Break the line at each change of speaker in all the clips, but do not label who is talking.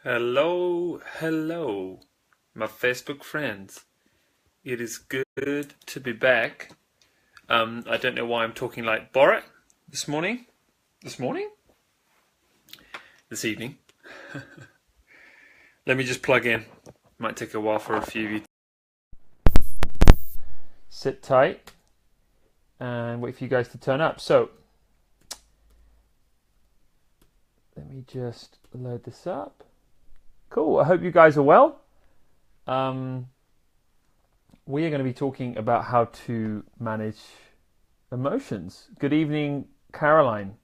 Hello, hello, my Facebook friends. It is good to be back. I don't know why I'm talking like Borat this morning. This morning? This evening. Let me just plug in. Might take a while for a few of you. Sit tight and wait for you guys to turn up. So, let me just load this up. Cool. I hope you guys are well. We are going to be talking about how to manage emotions. Good evening, Caroline.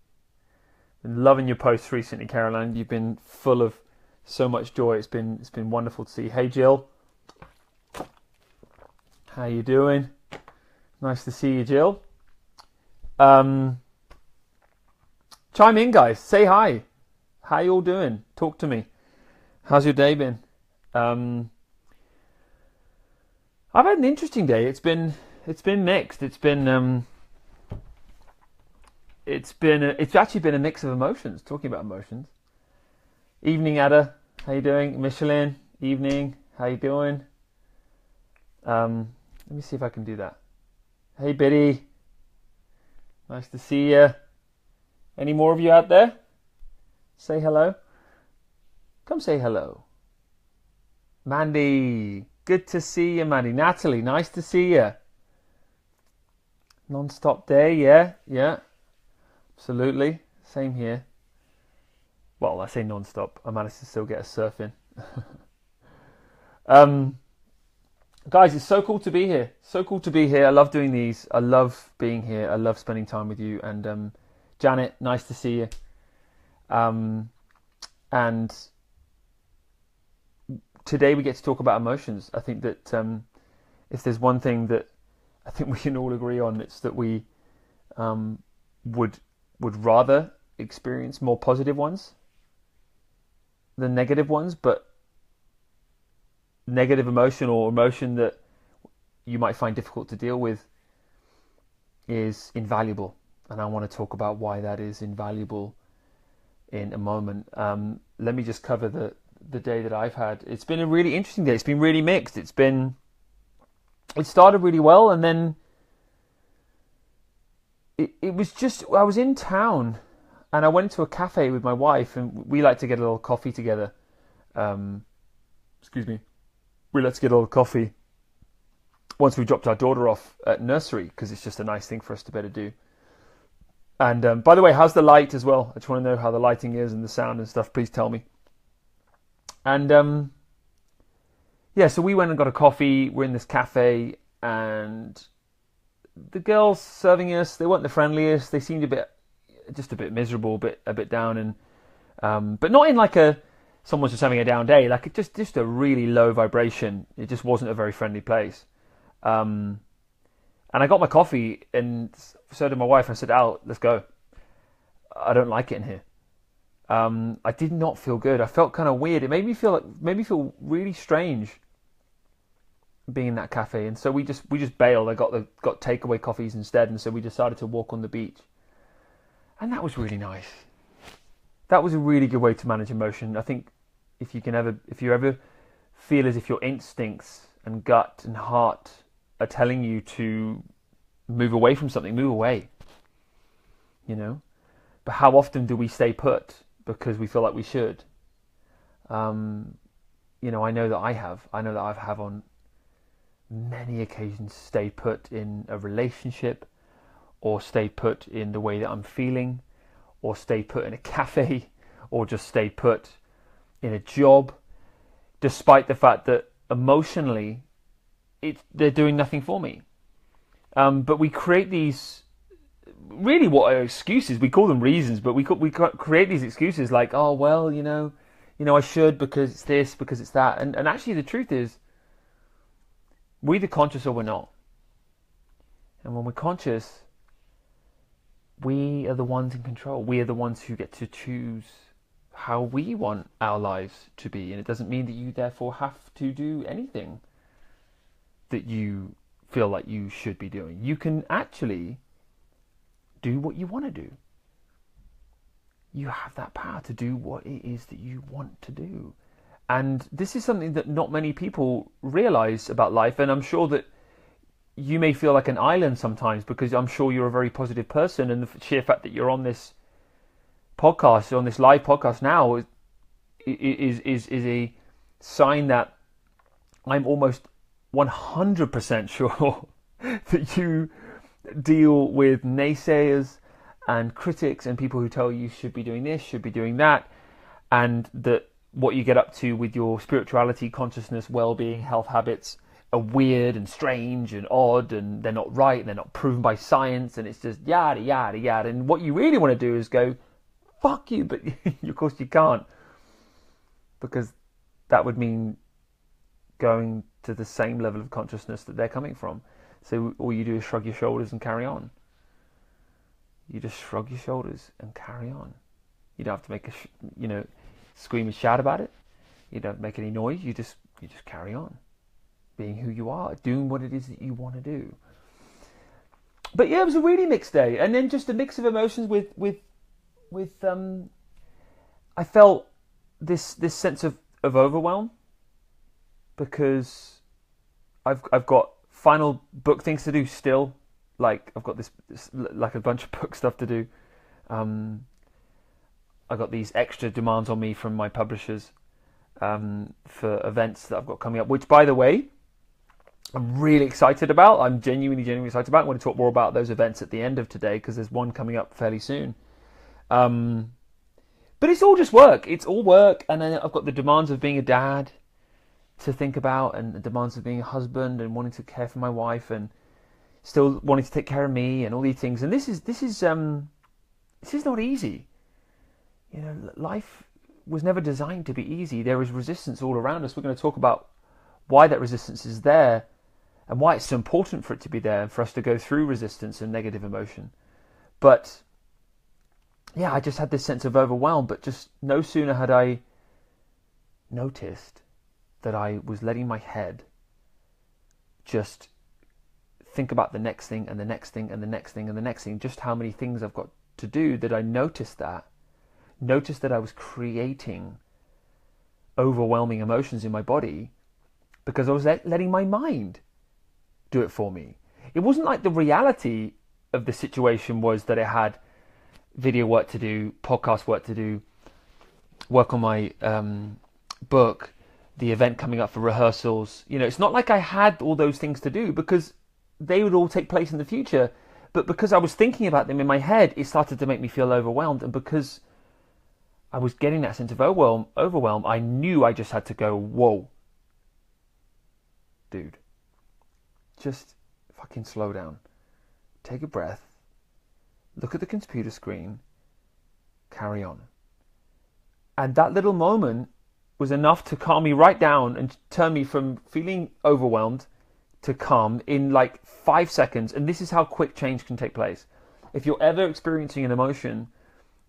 Been loving your posts recently, Caroline. You've been full of so much joy. It's been wonderful to see. Hey, Jill. How you doing? Nice to see you, Jill. Chime in, guys. Say hi. How you all doing? Talk to me. How's your day been? I've had an interesting day. It's been mixed. It's actually been a mix of emotions. Talking about emotions. Evening, Ada. How you doing? Michelin. Evening. How you doing? Let me see if I can do that. Hey, Biddy. Nice to see you. Any more of you out there? Say hello. Come say hello. Mandy. Good to see you, Mandy. Natalie. Nice to see you. Non-stop day. Yeah. Absolutely. Same here. Well, I say non-stop. I managed to still get a surf in. Guys, it's so cool to be here. So cool to be here. I love doing these. I love being here. I love spending time with you. And Janet, nice to see you. And today we get to talk about emotions. I think that if there's one thing that I think we can all agree on, it's that we would rather experience more positive ones than negative ones, but negative emotion or emotion that you might find difficult to deal with is invaluable. And I want to talk about why that is invaluable in a moment. Let me just cover the day that I've had. It's been a really interesting day. It's been really mixed. It started really well, and then it was just, I was in town and I went to a cafe with my wife, and we like to get a little coffee together. Excuse me. We like to get a little coffee once we dropped our daughter off at nursery, because it's just a nice thing for us to better do. And by the way, how's the light as well? I just want to know how the lighting is and the sound and stuff. Please tell me. And yeah, so we went and got a coffee. We're in this cafe, and the girls serving us, they weren't the friendliest. They seemed a bit miserable, a bit down, and but not in like someone's just having a down day. Like just a really low vibration. It just wasn't a very friendly place. And I got my coffee, and so did my wife. I said, "Al, let's go. I don't like it in here." I did not feel good. I felt kind of weird. It made me feel really strange being in that cafe. And so we just bailed. I got takeaway coffees instead, and so we decided to walk on the beach. And that was really nice. That was a really good way to manage emotion. I think if you ever feel as if your instincts and gut and heart are telling you to move away from something, move away. But how often do we stay put because we feel like we should? I know that I have. I know that I have on many occasions stay put in a relationship, or stay put in the way that I'm feeling, or stay put in a cafe, or just stay put in a job, despite the fact that emotionally they're doing nothing for me. But we create these, really what are excuses? We call them reasons, but we create these excuses like, oh, well, I should because it's this, because it's that. And actually the truth is, we're either conscious or we're not. And when we're conscious, we are the ones in control. We are the ones who get to choose how we want our lives to be. And it doesn't mean that you therefore have to do anything that you feel like you should be doing. You can actually do what you want to do. You have that power to do what it is that you want to do. And this is something that not many people realize about life. And I'm sure that you may feel like an island sometimes, because I'm sure you're a very positive person. And the sheer fact that you're on this podcast, on this live podcast now, is a sign that I'm almost 100% sure that you deal with naysayers and critics and people who tell you should be doing this, should be doing that, and that what you get up to with your spirituality, consciousness, well-being, health habits are weird and strange and odd, and they're not right, and they're not proven by science, and it's just yada, yada, yada. And what you really want to do is go, fuck you, but of course you can't, because that would mean going to the same level of consciousness that they're coming from. So all you do is shrug your shoulders and carry on. You just shrug your shoulders and carry on. You don't have to make scream and shout about it. You don't make any noise. You just carry on, being who you are, doing what it is that you want to do. But yeah, it was a really mixed day, and then just a mix of emotions with I felt this sense of overwhelm, because I've got final book things to do still. Like I've got this like a bunch of book stuff to do. I got these extra demands on me from my publishers for events that I've got coming up, which, by the way, I'm really excited about. I'm genuinely excited about. I'm going to talk more about those events at the end of today, because there's one coming up fairly soon. But it's all just work. It's all work. And then I've got the demands of being a dad to think about, and the demands of being a husband, and wanting to care for my wife, and still wanting to take care of me, and all these things. And this is not easy. You know, life was never designed to be easy. There is resistance all around us. We're going to talk about why that resistance is there, and why it's so important for it to be there, and for us to go through resistance and negative emotion. But yeah, I just had this sense of overwhelm. But just no sooner had I noticed that I was letting my head just think about the next thing, and the next thing, and the next thing, and the next thing, just how many things I've got to do, that I noticed that I was creating overwhelming emotions in my body, because I was letting my mind do it for me. It wasn't like the reality of the situation was that I had video work to do, podcast work to do, work on my book, the event coming up for rehearsals. You know, it's not like I had all those things to do, because they would all take place in the future. But because I was thinking about them in my head, it started to make me feel overwhelmed. And because I was getting that sense of overwhelm, I knew I just had to go, whoa, dude, just fucking slow down. Take a breath. Look at the computer screen. Carry on. And that little moment was enough to calm me right down and turn me from feeling overwhelmed to calm in like 5 seconds. And this is how quick change can take place. If you're ever experiencing an emotion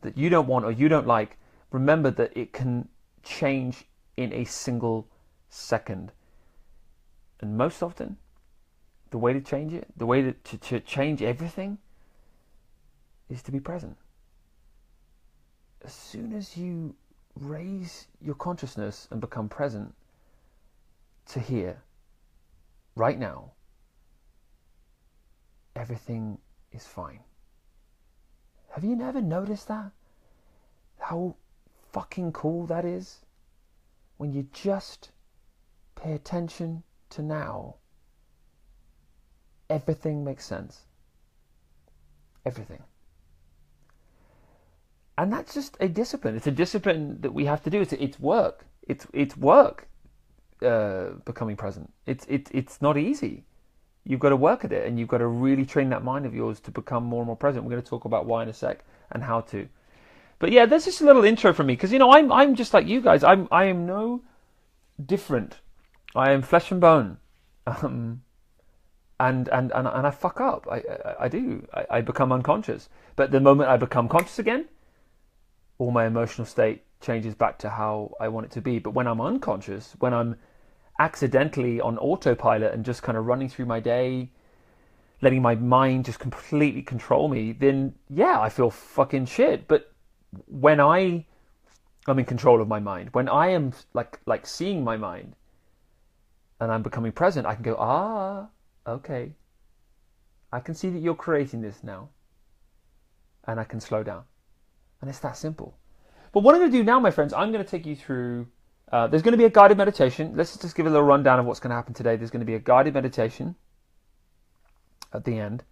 that you don't want or you don't like, remember that it can change in a single second. And most often, the way to change it, the way to change everything, is to be present. As soon as you raise your consciousness and become present to here, right now, everything is fine. Have you never noticed that? How fucking cool that is? When you just pay attention to now, everything makes sense. Everything. And that's just a discipline. It's a discipline that we have to do. It's work. It's work. Becoming present. It's not easy. You've got to work at it, and you've got to really train that mind of yours to become more and more present. We're going to talk about why in a sec and how to. But yeah, that's just a little intro from me, because I'm just like you guys. I am no different. I am flesh and bone, and I fuck up. I do. I become unconscious. But the moment I become conscious again, all my emotional state changes back to how I want it to be. But when I'm unconscious, when I'm accidentally on autopilot and just kind of running through my day, letting my mind just completely control me, then yeah, I feel fucking shit. But when I I'm in control of my mind. When I am like seeing my mind and I'm becoming present, I can go, okay, I can see that you're creating this now, and I can slow down. And it's that simple. But what I'm going to do now, my friends, I'm going to take you through, there's going to be a guided meditation. Let's just give a little rundown of what's going to happen today. There's going to be a guided meditation at the end,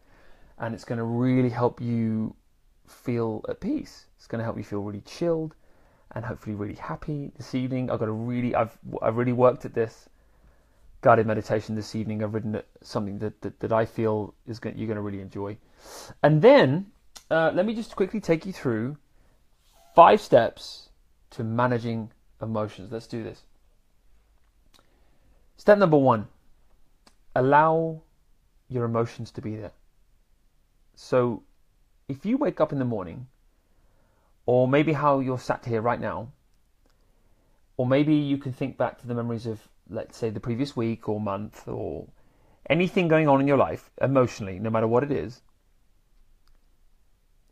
and it's going to really help you feel at peace. It's going to help you feel really chilled and hopefully really happy this evening. I've really worked at this guided meditation this evening. I've written something that I feel you're going to really enjoy. And then let me just quickly take you through 5 steps to managing emotions. Let's do this. Step number 1, allow your emotions to be there. So if you wake up in the morning, or maybe how you're sat here right now, or maybe you can think back to the memories of, let's say, the previous week or month, or anything going on in your life emotionally, no matter what it is.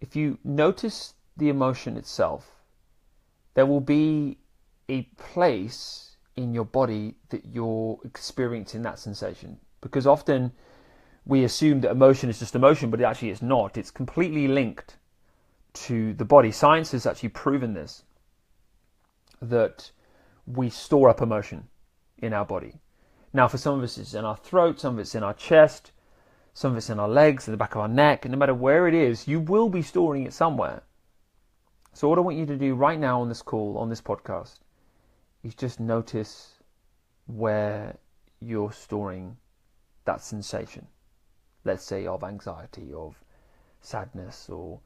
If you notice the emotion itself, there will be a place in your body that you're experiencing that sensation. Because often we assume that emotion is just emotion, but actually it's not. It's completely linked to the body. Science has actually proven this, that we store up emotion in our body. Now, for some of us, it's in our throat, some of it's in our chest, some of it's in our legs, in the back of our neck, and no matter where it is, you will be storing it somewhere. So what I want you to do right now on this call, on this podcast, is just notice where you're storing that sensation. Let's say of anxiety, of sadness, or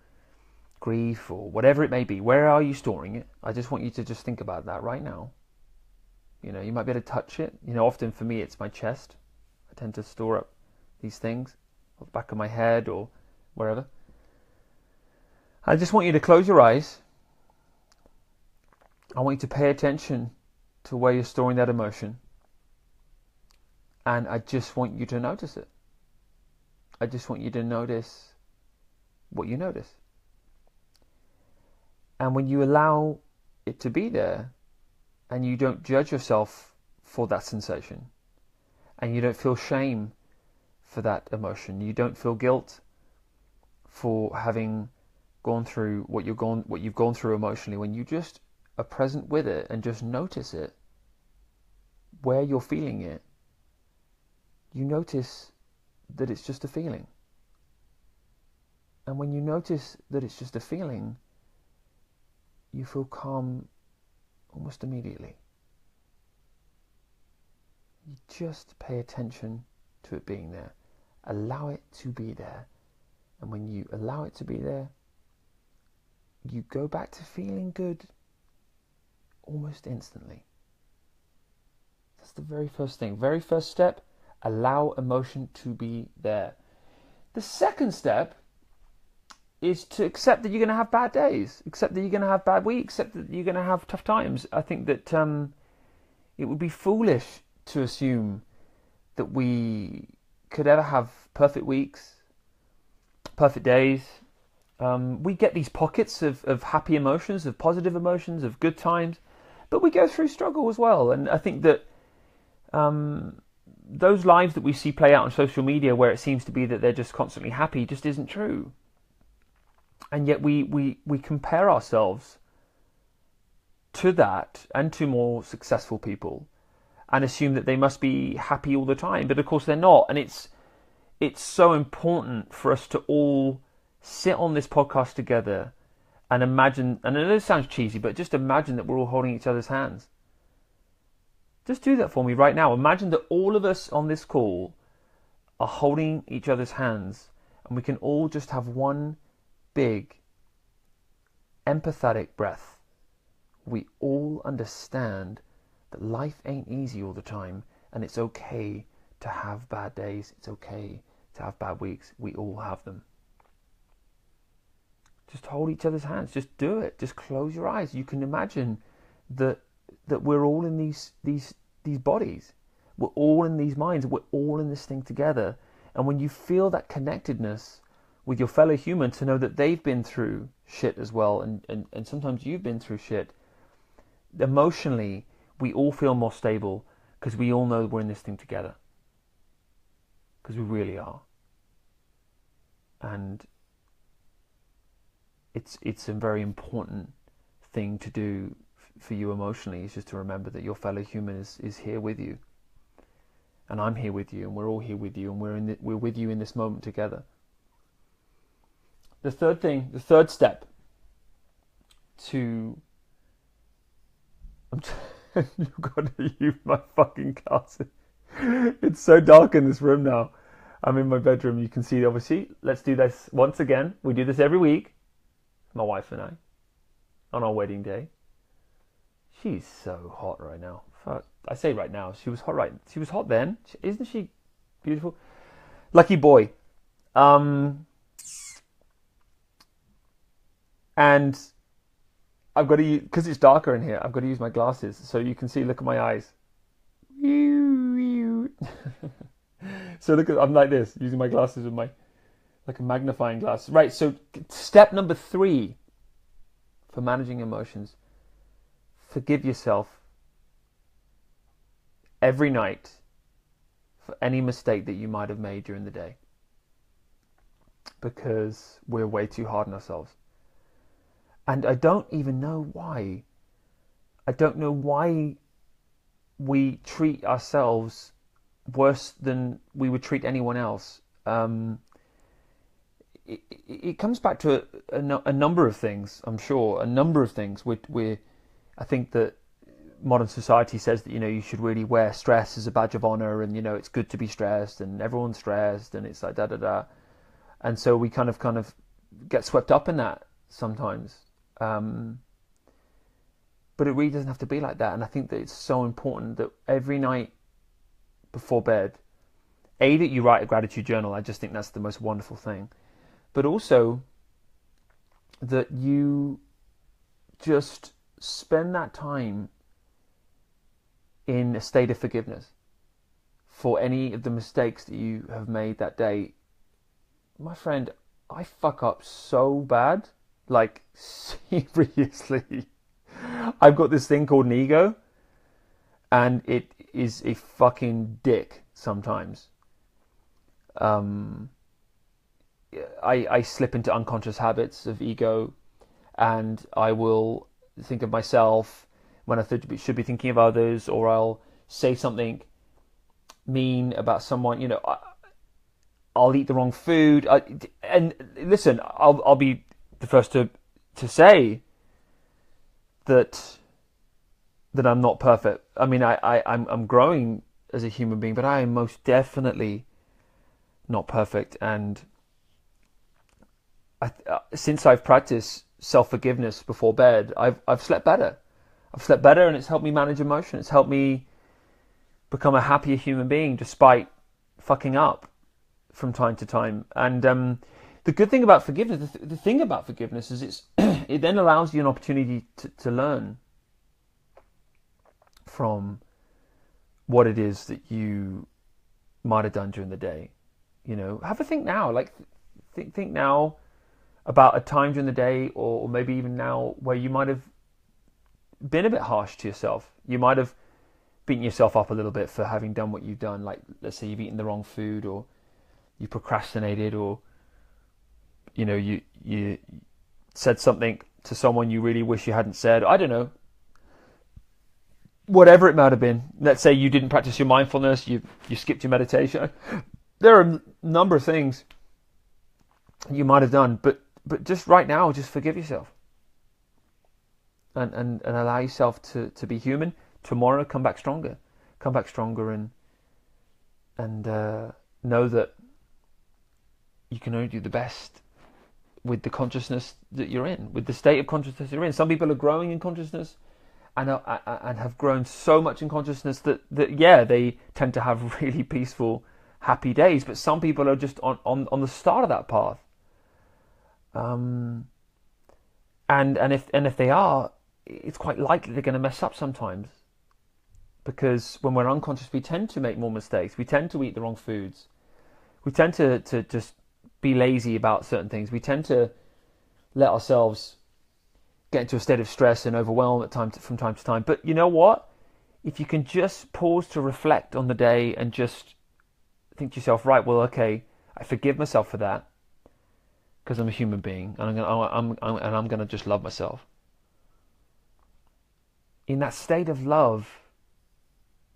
grief, or whatever it may be. Where are you storing it? I just want you to just think about that right now. You might be able to touch it. Often for me, it's my chest. I tend to store up these things, or the back of my head, or wherever. I just want you to close your eyes. I want you to pay attention to where you're storing that emotion. And I just want you to notice it. I just want you to notice what you notice. And when you allow it to be there, and you don't judge yourself for that sensation, and you don't feel shame for that emotion, you don't feel guilt for having gone through what you've gone through emotionally, when you just are present with it and just notice it, where you're feeling it, you notice that it's just a feeling. And when you notice that it's just a feeling, you feel calm almost immediately. You just pay attention to it being there. Allow it to be there. And when you allow it to be there, you go back to feeling good almost instantly. That's the very first thing. Very first step, allow emotion to be there. The second step is to accept that you're going to have bad days, accept that you're going to have bad weeks, accept that you're going to have tough times. I think that it would be foolish to assume that we could ever have perfect weeks, perfect days. We get these pockets of happy emotions, of positive emotions, of good times, but we go through struggle as well. And I think that those lives that we see play out on social media, where it seems to be that they're just constantly happy, just isn't true. And yet we compare ourselves to that and to more successful people and assume that they must be happy all the time. But of course they're not. And it's so important for us to all sit on this podcast together and imagine, and I know this sounds cheesy, but just imagine that we're all holding each other's hands. Just do that for me right now. Imagine that all of us on this call are holding each other's hands, and we can all just have one big, empathetic breath. We all understand that life ain't easy all the time, and it's okay to have bad days. It's okay to have bad weeks. We all have them. Just hold each other's hands. Just do it. Just close your eyes. You can imagine that we're all in these bodies. We're all in these minds. We're all in this thing together. And when you feel that connectedness with your fellow human, to know that they've been through shit as well, and sometimes you've been through shit, emotionally, we all feel more stable because we all know we're in this thing together. Because we really are. And it's a very important thing to do for you emotionally, is just to remember that your fellow human is here with you. And I'm here with you, and we're all here with you, and we're with you in this moment together. The third step to... You've got to use my fucking glasses. It's so dark in this room now. I'm in my bedroom. You can see, obviously. Let's do this once again. We do this every week. My wife and I. On our wedding day. She's so hot right now. Fuck. I say right now. She was hot then. Isn't she beautiful? Lucky boy. And I've got to use, because it's darker in here, I've got to use my glasses so you can see. Look at my eyes. So look at, I'm like this, using my glasses with like a magnifying glass. Right, so step number 3 for managing emotions: forgive yourself every night for any mistake that you might have made during the day. Because we're way too hard on ourselves. And I don't even know why. I don't know why we treat ourselves worse than we would treat anyone else. It comes back to a number of things, I'm sure. A number of things. I think that modern society says that, you should really wear stress as a badge of honor, and, it's good to be stressed, and everyone's stressed, and it's like da-da-da. And so we kind of get swept up in that sometimes. But it really doesn't have to be like that. And I think that it's so important that every night before bed, that you write a gratitude journal. I just think that's the most wonderful thing. But also that you just spend that time in a state of forgiveness for any of the mistakes that you have made that day. My friend, I fuck up so bad. Like, seriously. I've got this thing called an ego, and it is a fucking dick sometimes. I slip into unconscious habits of ego, and I will think of myself when I should be thinking of others, or I'll say something mean about someone. I'll eat the wrong food. And listen, I'll be the first to say that I'm not perfect. I mean, I'm growing as a human being, but I am most definitely not perfect. And since I've practiced self-forgiveness before bed, I've slept better. I've slept better, and it's helped me manage emotion. It's helped me become a happier human being despite fucking up from time to time. And the good thing about forgiveness, the thing about forgiveness is it then allows you an opportunity to learn from what it is that you might have done during the day. Have a think now. Like, think now about a time during the day, or maybe even now, where you might have been a bit harsh to yourself. You might have beaten yourself up a little bit for having done what you've done. Like, let's say you've eaten the wrong food, or you procrastinated, or you said something to someone you really wish you hadn't said. I don't know. Whatever it might have been. Let's say you didn't practice your mindfulness, you skipped your meditation. There are a number of things you might have done, but just right now, just forgive yourself. And allow yourself to be human. Tomorrow, come back stronger. Come back stronger, and know that you can only do the best with the consciousness that you're in, with the state of consciousness you're in. Some people are growing in consciousness and have grown so much in consciousness that they tend to have really peaceful, happy days. But some people are just on the start of that path. And if they are, it's quite likely they're going to mess up sometimes. Because when we're unconscious, we tend to make more mistakes. We tend to eat the wrong foods. We tend to just be lazy about certain things. We tend to let ourselves get into a state of stress and overwhelm from time to time. But you know what? If you can just pause to reflect on the day and just think to yourself, right, well, okay, I forgive myself for that because I'm a human being, and I'm gonna just love myself. In that state of love,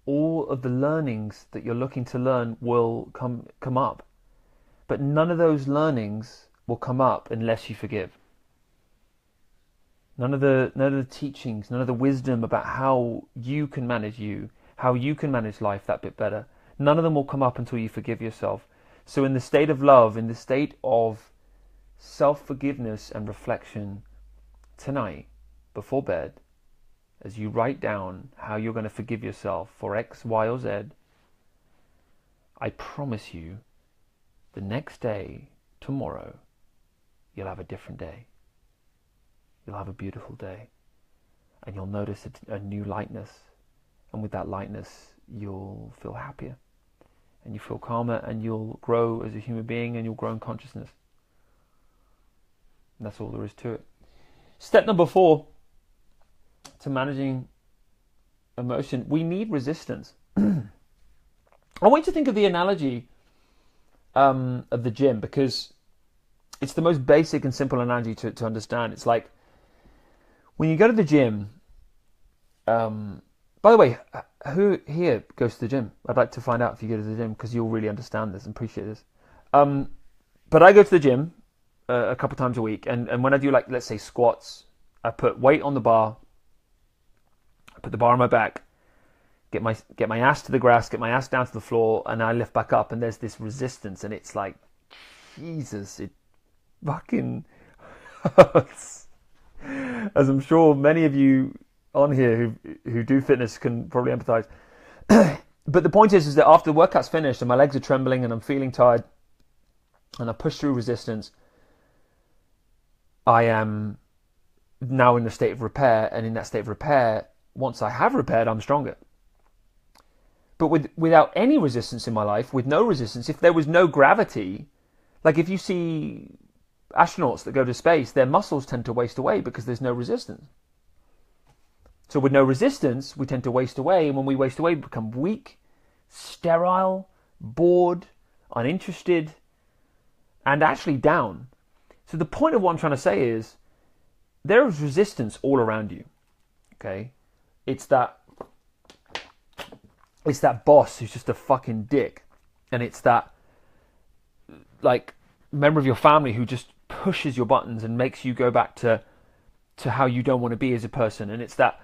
all of the learnings that you're looking to learn will come up, but none of those learnings will come up unless you forgive. None of the teachings, none of the wisdom about how you can manage how you can manage life that bit better, none of them will come up until you forgive yourself. So in the state of love, in the state of self-forgiveness and reflection tonight, before bed, as you write down how you're going to forgive yourself for X, Y, or Z, I promise you, the next day, tomorrow, you'll have a different day. You'll have a beautiful day. And you'll notice a new lightness. And with that lightness, you'll feel happier. And you feel calmer, and you'll grow as a human being, and you'll grow in consciousness. And that's all there is to it. Step number 4 to managing emotion, we need resistance. I want you to think of the analogy of the gym, because it's the most basic and simple analogy to understand. It's like when you go to the gym, by the way, who here goes to the gym? I'd like to find out if you go to the gym, because you'll really understand this and appreciate this. But I go to the gym a couple times a week, and when I do, like, let's say squats, I put weight on the bar, I put the bar on my back, get my ass to the grass, get my ass down to the floor, and I lift back up, and there's this resistance, and it's like, Jesus, it fucking hurts. As I'm sure many of you on here who do fitness can probably empathize. But the point is that after the workout's finished and my legs are trembling and I'm feeling tired and I push through resistance, I am now in a state of repair, and in that state of repair, once I have repaired, I'm stronger. But without any resistance in my life, with no resistance, if there was no gravity, like if you see astronauts that go to space, their muscles tend to waste away because there's no resistance. So with no resistance, we tend to waste away, and when we waste away, we become weak, sterile, bored, uninterested, and actually down. So the point of what I'm trying to say is, there is resistance all around you, okay? It's that boss who's just a fucking dick, and it's that, like, member of your family who just pushes your buttons and makes you go back to how you don't want to be as a person, and it's that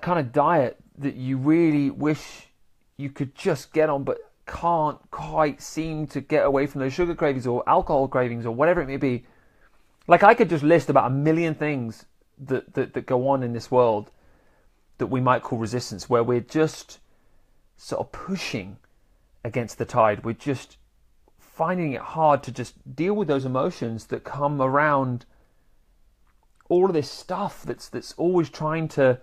kind of diet that you really wish you could just get on, but can't quite seem to get away from those sugar cravings or alcohol cravings or whatever it may be. Like, I could just list about 1 million things that go on in this world that we might call resistance, where we're just sort of pushing against the tide. We're just finding it hard to just deal with those emotions that come around all of this stuff that's always trying to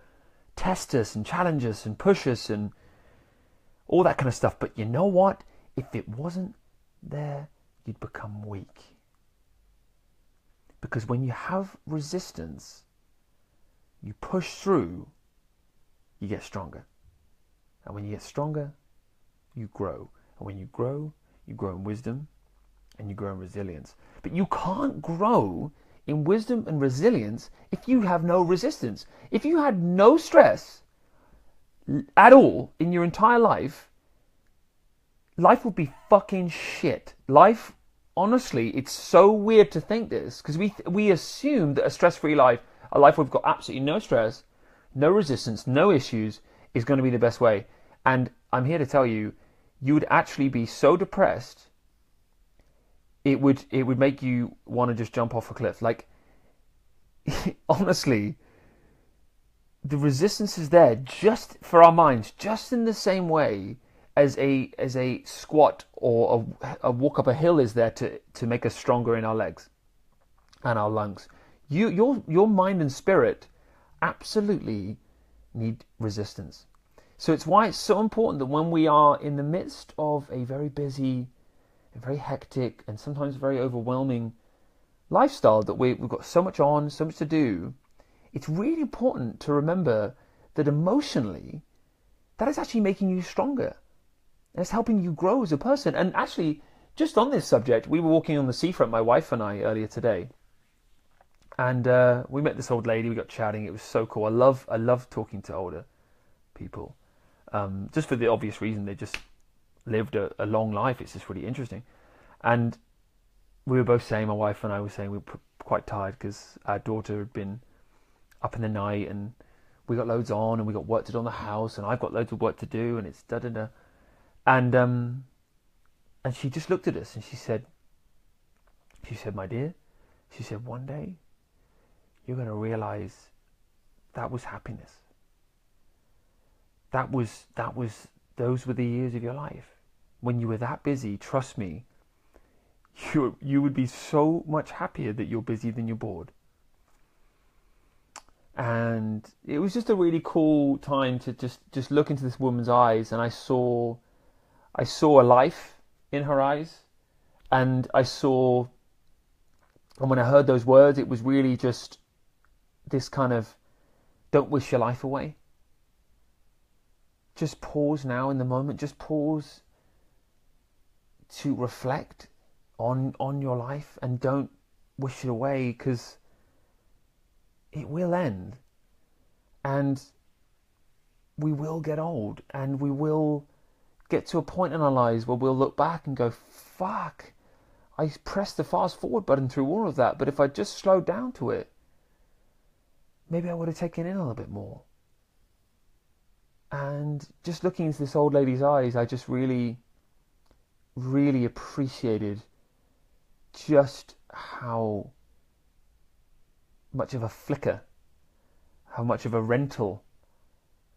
test us and challenge us and push us and all that kind of stuff. But you know what? If it wasn't there, you'd become weak. Because when you have resistance, you push through, you get stronger. And when you get stronger, you grow. And when you grow in wisdom and you grow in resilience. But you can't grow in wisdom and resilience if you have no resistance. If you had no stress at all in your entire life, life would be fucking shit. Life, honestly, it's so weird to think this, because we assume that a stress-free life, a life where we've got absolutely no stress, no resistance, no issues, is going to be the best way. And I'm here to tell you, you would actually be so depressed, it would make you want to just jump off a cliff. Like, honestly, the resistance is there just for our minds, just in the same way as a squat or a walk up a hill is there to make us stronger in our legs and our lungs. Your mind and spirit absolutely need resistance. So it's why it's so important that when we are in the midst of a very busy, a very hectic, and sometimes very overwhelming lifestyle that we've got so much on, so much to do, it's really important to remember that emotionally, that is actually making you stronger. And it's helping you grow as a person. And actually, just on this subject, we were walking on the seafront, my wife and I, earlier today. And we met this old lady, we got chatting, it was so cool. I love talking to older people. Just for the obvious reason, they just lived a long life. It's just really interesting. And we were both saying, my wife and I were saying we were quite tired because our daughter had been up in the night and we got loads on and we got work to do on the house and I've got loads of work to do and it's da-da-da. And she just looked at us and she said, my dear, she said, one day you're going to realize that was happiness. Those were the years of your life. When you were that busy, trust me, you would be so much happier that you're busy than you're bored. And it was just a really cool time to just look into this woman's eyes, and I saw a life in her eyes, and when I heard those words, it was really just this kind of, don't wish your life away. Just pause now in the moment, just pause to reflect on your life and don't wish it away, because it will end and we will get old and we will get to a point in our lives where we'll look back and go, fuck, I pressed the fast forward button through all of that, but if I just slowed down to it, maybe I would have taken in a little bit more. And just looking into this old lady's eyes, I just really, really appreciated just how much of a flicker, how much of a rental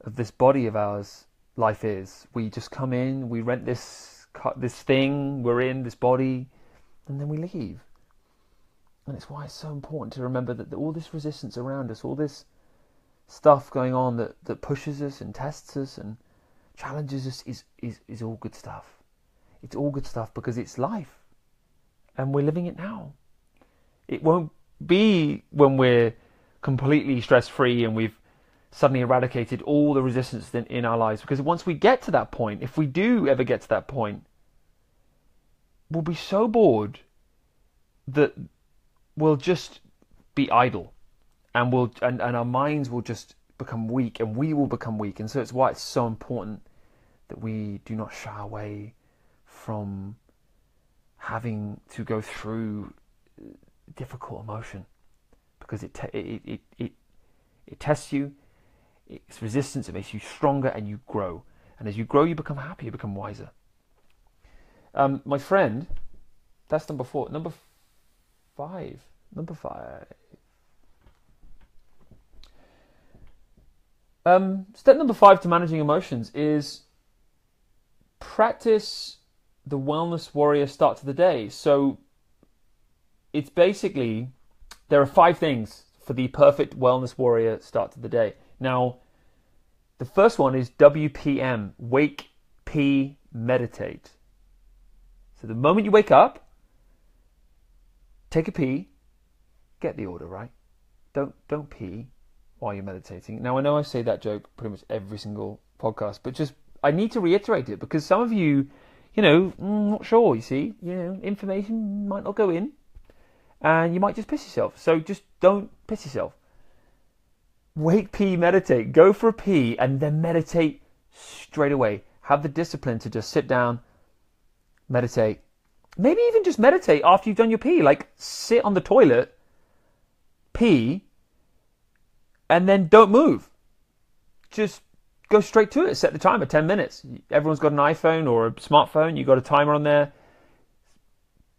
of this body of ours life is. We just come in, we rent this thing, we're in this body, and then we leave. And it's why it's so important to remember that all this resistance around us, all this stuff going on that pushes us and tests us and challenges us is all good stuff. It's all good stuff because it's life. And we're living it now. It won't be when we're completely stress-free and we've suddenly eradicated all the resistance in our lives. Because once we get to that point, if we do ever get to that point, we'll be so bored that we'll just be idle. And our minds will just become weak, and we will become weak. And so it's why it's so important that we do not shy away from having to go through difficult emotion, because it tests you, it's resistance, it makes you stronger, and you grow. And as you grow, you become happier, you become wiser. My friend, that's number 4. Number 5. Step number 5 to managing emotions is practice the Wellness Warrior start to the day. So it's basically, there are 5 things for the perfect Wellness Warrior start to the day. Now, the first one is WPM, wake, pee, meditate. So the moment you wake up, take a pee, get the order right. Don't pee while you're meditating. Now, I know I say that joke pretty much every single podcast, but just I need to reiterate it because some of you, not sure, you see, information might not go in and you might just piss yourself. So just don't piss yourself. Wake, pee, meditate. Go for a pee and then meditate straight away. Have the discipline to just sit down, meditate. Maybe even just meditate after you've done your pee. Like sit on the toilet, pee, and then don't move. Just go straight to it. Set the timer, 10 minutes. Everyone's got an iPhone or a smartphone. You've got a timer on there.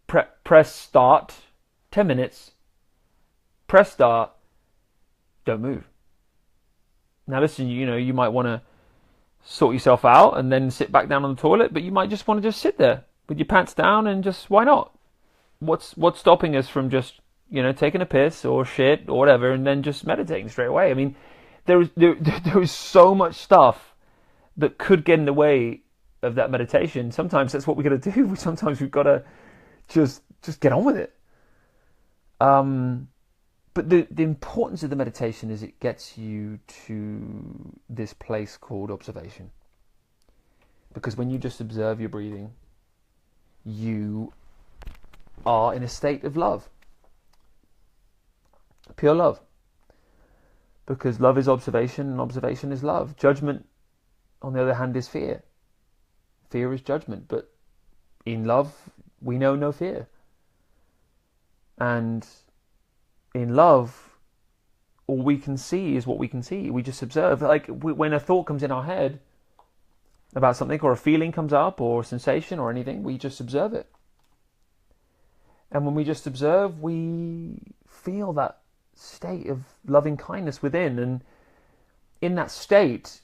Press start, 10 minutes. Press start, don't move. Now listen, you might want to sort yourself out and then sit back down on the toilet, but you might just want to just sit there with your pants down and just, why not? What's stopping us from just, taking a piss or shit or whatever and then just meditating straight away? I mean, there is so much stuff that could get in the way of that meditation. Sometimes that's what we got to do. Sometimes we've got to just get on with it. But the importance of the meditation is it gets you to this place called observation. Because when you just observe your breathing, you are in a state of love. Pure love. Because love is observation and observation is love. Judgment, on the other hand, is fear. Fear is judgment. But in love, we know no fear. And in love, all we can see is what we can see. We just observe. Like when a thought comes in our head about something, or a feeling comes up, or a sensation, or anything, we just observe it. And when we just observe, we feel that state of loving kindness within. And in that state,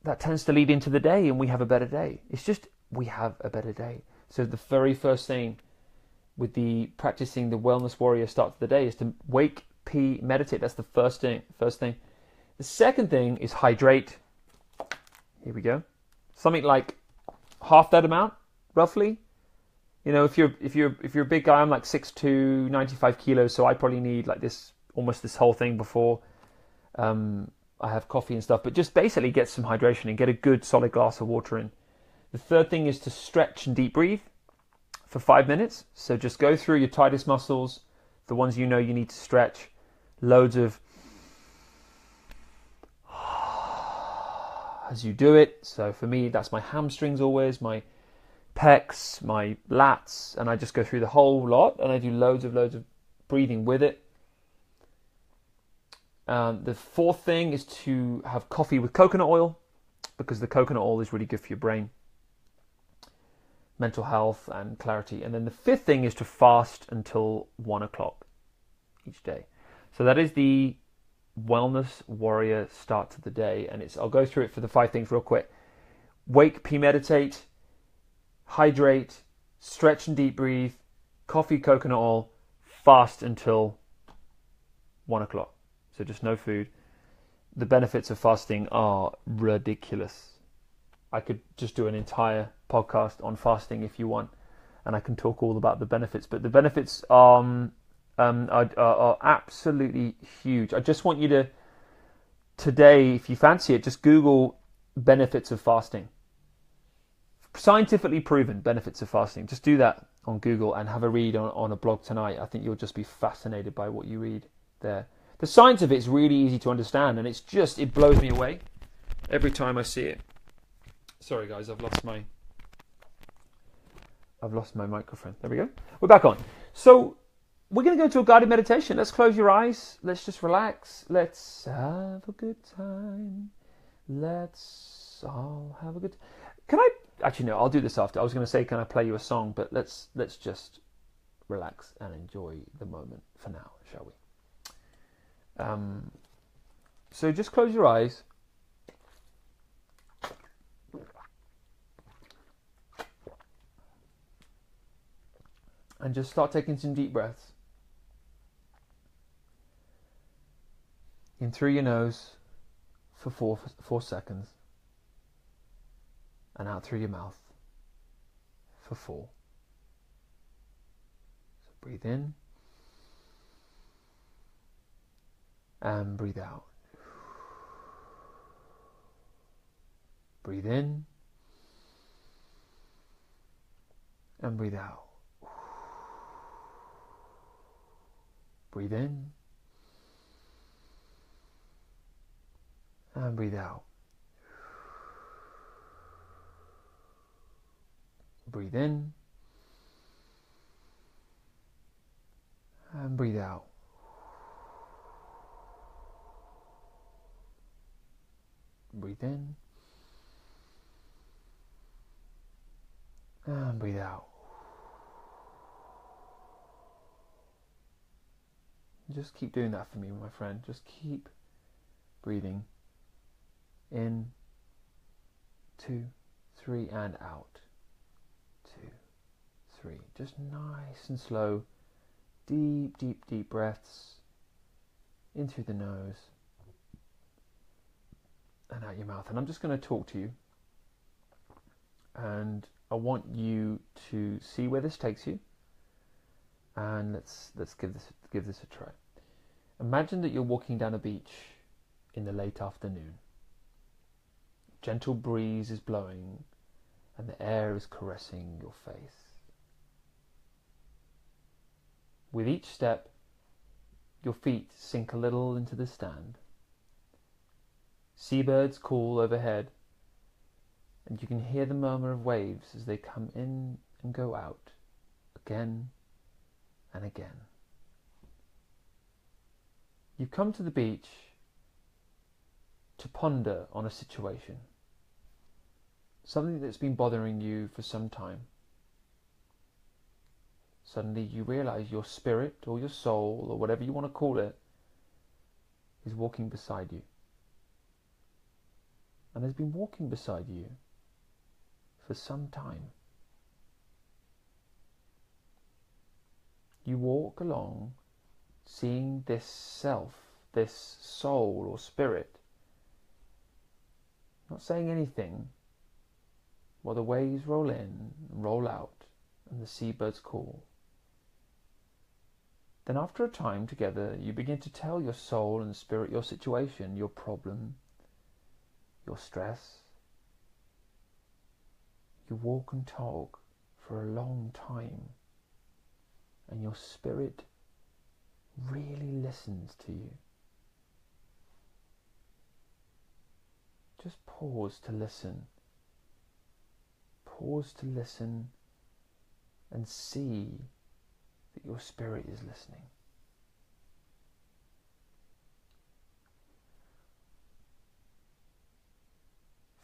that tends to lead into the day, and we have a better day. It's just, we have a better day. So the very first thing with the practicing the Wellness Warrior start to the day is to wake, pee, meditate. That's the first thing. The second thing is hydrate. Here we go. Something like half that amount, roughly. You know, if you're a big guy, I'm like 6'2", 95 kilos, so I probably need like almost this whole thing before I have coffee and stuff. But just basically get some hydration and get a good solid glass of water in. The third thing is to stretch and deep breathe for 5 minutes. So just go through your tightest muscles, the ones you know you need to stretch. Loads of as you do it. So for me, that's my hamstrings always, my pecs, my lats, and I just go through the whole lot, and I do loads of breathing with it. The fourth thing is to have coffee with coconut oil, because the coconut oil is really good for your brain, mental health and clarity. And then the fifth thing is to fast until 1 o'clock each day. So that is the Wellness Warrior start to the day, and I'll go through it for the 5 things real quick. Wake, pee, meditate, hydrate, stretch and deep breathe, coffee, coconut oil, fast until 1 o'clock. So just no food. The benefits of fasting are ridiculous. I could just do an entire podcast on fasting if you want, and I can talk all about the benefits. But the benefits are absolutely huge. I just want you to, today, if you fancy it, just Google benefits of fasting. Scientifically proven benefits of fasting. Just do that on Google and have a read on a blog tonight. I think you'll just be fascinated by what you read there. The science of it is really easy to understand, and it blows me away every time I see it. Sorry guys, I've lost my microphone. There we go. We're back on. So we're going to go to a guided meditation. Let's close your eyes. Let's just relax. Let's have a good time. Let's all have a good... Can I... Actually, no, I'll do this after. I was going to say, can I play you a song? But let's just relax and enjoy the moment for now, shall we? So just close your eyes. And just start taking some deep breaths. In through your nose for 4 seconds. And out through your mouth for 4. So breathe in. And breathe out. Breathe in. And breathe out. Breathe in. And breathe out. Breathe in. And breathe out. Breathe in. And breathe out. Just keep doing that for me, my friend. Just keep breathing. In, 2, 3, and out. 2, 3. Just nice and slow. Deep, deep, deep breaths. In through the nose. And out your mouth. And I'm just going to talk to you. And I want you to see where this takes you. And let's give this a try. Imagine that you're walking down a beach in the late afternoon. Gentle breeze is blowing and the air is caressing your face. With each step, your feet sink a little into the sand. Seabirds call overhead, and you can hear the murmur of waves as they come in and go out, again and again. You've come to the beach to ponder on a situation, something that's been bothering you for some time. Suddenly you realize your spirit or your soul or whatever you want to call it is walking beside you. And has been walking beside you for some time. You walk along seeing this self, this soul or spirit, not saying anything, while the waves roll in and roll out and the seabirds call. Then after a time together, you begin to tell your soul and spirit your situation, your problem, your stress. You walk and talk for a long time, and your spirit really listens to you. Just pause to listen. Pause to listen and see that your spirit is listening.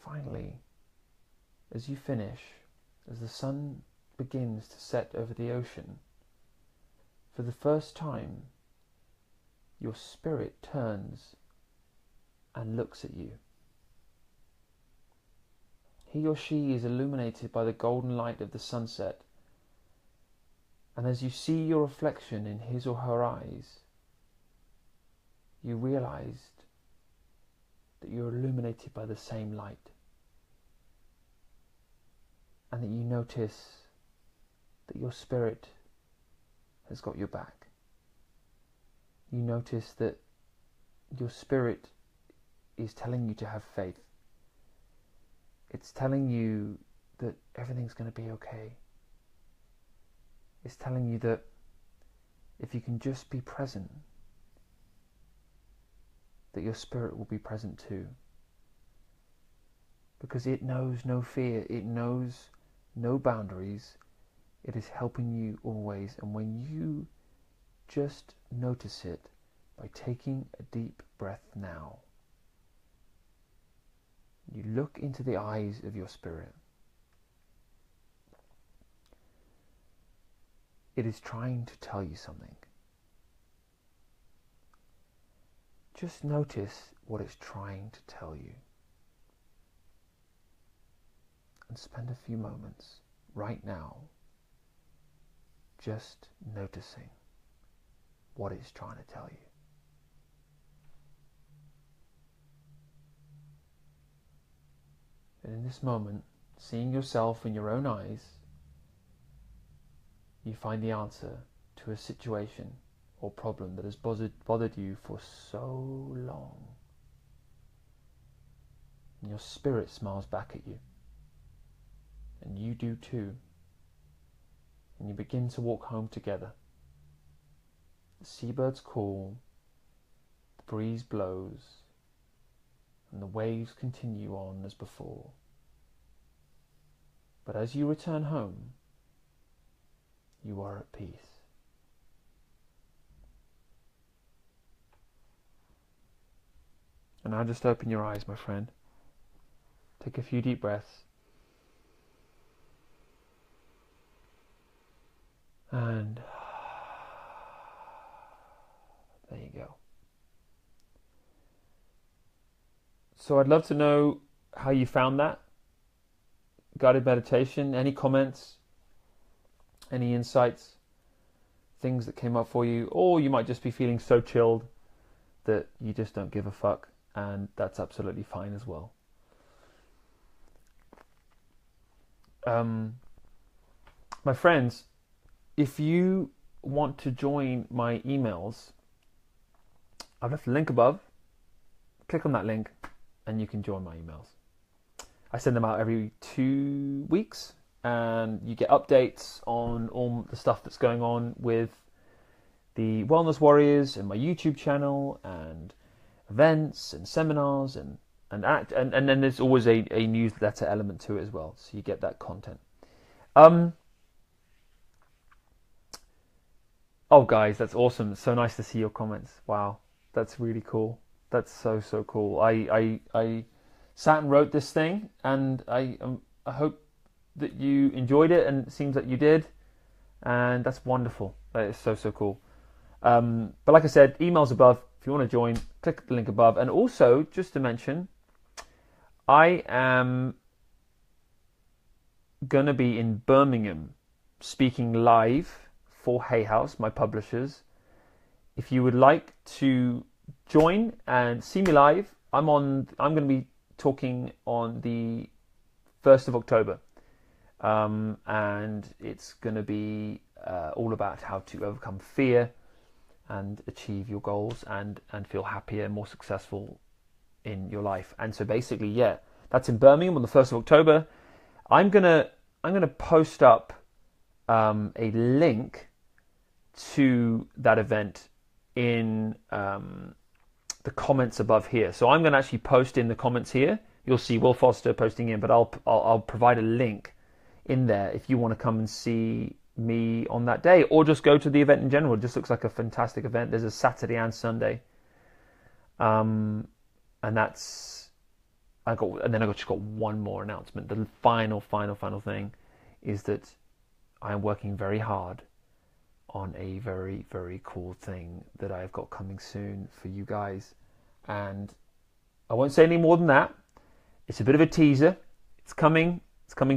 Finally, as you finish, as the sun begins to set over the ocean, for the first time, your spirit turns and looks at you. He or she is illuminated by the golden light of the sunset, and as you see your reflection in his or her eyes, you realized that you're illuminated by the same light, and that you notice that your spirit has got your back. You notice that your spirit is telling you to have faith. It's telling you that everything's going to be okay. It's telling you that if you can just be present, that your spirit will be present too. Because it knows no fear, it knows no boundaries, it is helping you always. And when you just notice it by taking a deep breath now, you look into the eyes of your spirit. It is trying to tell you something. Just notice what it's trying to tell you. And spend a few moments right now just noticing what it's trying to tell you. And in this moment, seeing yourself in your own eyes, you find the answer to a situation or problem that has bothered you for so long. And your spirit smiles back at you. And you do too. And you begin to walk home together. The seabirds call, the breeze blows, and the waves continue on as before. But as you return home, you are at peace. And now just open your eyes, my friend. Take a few deep breaths. And there you go. So I'd love to know how you found that guided meditation. Any comments, any insights, things that came up for you, or you might just be feeling so chilled that you just don't give a fuck, and that's absolutely fine as well. My friends, if you want to join my emails, I've left a link above. Click on that link and you can join my emails. I send them out every 2 weeks and you get updates on all the stuff that's going on with the Wellness Warriors and my YouTube channel and events and seminars and then there's always a newsletter element to it as well, so you get that content. Oh guys, that's awesome. So nice to see your comments. Wow, that's really cool. That's so cool. I sat and wrote this thing, and I hope that you enjoyed it, and it seems that you did, and that's wonderful. That is so cool. But like I said, emails above. If you want to join, click the link above. And also, just to mention, I am going to be in Birmingham speaking live for Hay House, my publishers. If you would like to join and see me live, I'm going to be talking on the 1st of October. And it's going to be all about how to overcome fear and achieve your goals and feel happier and more successful in your life. And so basically, yeah, that's in Birmingham on the 1st of October. I'm gonna post up a link to that event in the comments above here. So I'm going to actually post in the comments here. You'll see Will Foster posting in, but I'll provide a link in there if you want to come and see me on that day, or just go to the event in general. It just looks like a fantastic event. There's a Saturday and Sunday, and that's I just got one more announcement. The final thing is that I'm working very hard on a very cool thing that I've got coming soon for you guys, and I won't say any more than that. It's a bit of a teaser. It's coming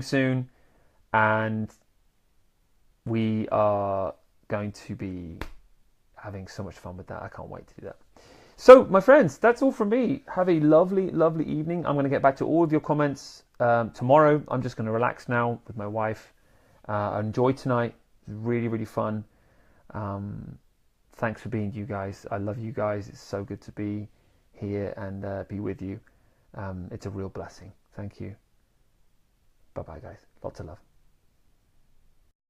soon, and we are going to be having so much fun with that. I can't wait to do that. So, my friends, that's all from me. Have a lovely evening. I'm going to get back to all of your comments tomorrow. I'm just going to relax now with my wife. I enjoyed tonight. It was really fun. Thanks for being you guys. I love you guys. It's so good to be here and be with you. It's a real blessing. Thank you. Bye-bye, guys. Lots of love.